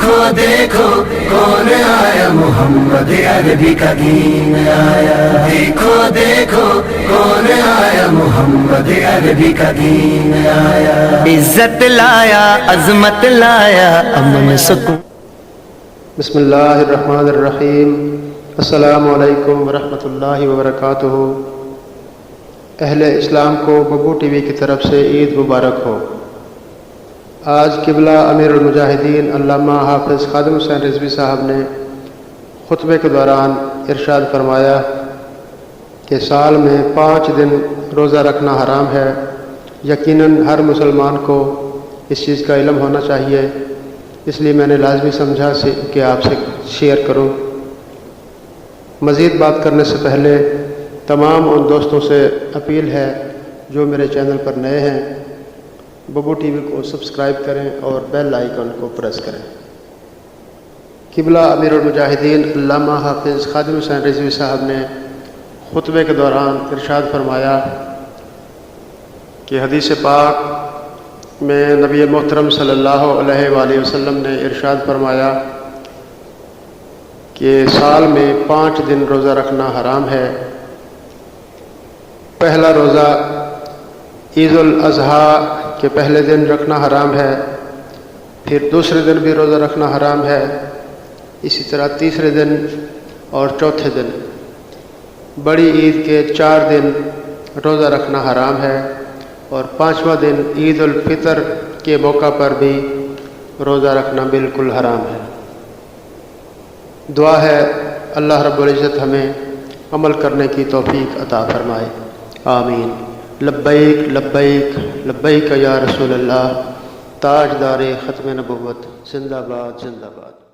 دیکھو دیکھو کون آیا، محمد عربی کا دین آیا، دیکھو دیکھو کون آیا، محمد عربی کا دین آیا، عزت لایا، عظمت لایا، امن سکون۔ بسم اللہ الرحمن الرحیم۔ السلام علیکم ورحمۃ اللہ وبرکاتہ۔ اہل اسلام کو ببو ٹی وی کی طرف سے عید مبارک ہو۔ آج قبلہ امیر المجاہدین علامہ حافظ خادم حسین رضوی صاحب نے خطبے کے دوران ارشاد فرمایا کہ سال میں 5 دن روزہ رکھنا حرام ہے۔ یقیناً ہر مسلمان کو اس چیز کا علم ہونا چاہیے، اس لیے میں نے لازمی سمجھا کہ آپ سے شیئر کروں۔ مزید بات کرنے سے پہلے تمام ان دوستوں سے اپیل ہے جو میرے چینل پر نئے ہیں، ببو ٹی وی کو سبسکرائب کریں اور بیل آئیکن کو پریس کریں۔ قبلہ امیر المجاہدین علامہ حافظ خادم حسین رضوی صاحب نے خطبے کے دوران ارشاد فرمایا کہ حدیث پاک میں نبی محترم صلی اللہ علیہ وآلہ وسلم نے ارشاد فرمایا کہ سال میں 5 دن روزہ رکھنا حرام ہے۔ پہلا روزہ عید الاضحیٰ کے پہلے دن رکھنا حرام ہے، پھر دوسرے دن بھی روزہ رکھنا حرام ہے، اسی طرح تیسرے دن اور چوتھے دن۔ بڑی عید کے 4 دن روزہ رکھنا حرام ہے، اور 5واں دن عید الفطر کے موقع پر بھی روزہ رکھنا بالکل حرام ہے۔ دعا ہے اللہ رب العزت ہمیں عمل کرنے کی توفیق عطا فرمائے، آمین۔ لبیک لبیک لبیک یا رسول اللہ، تاجدار ختم نبوت، زندہ باد زندہ باد۔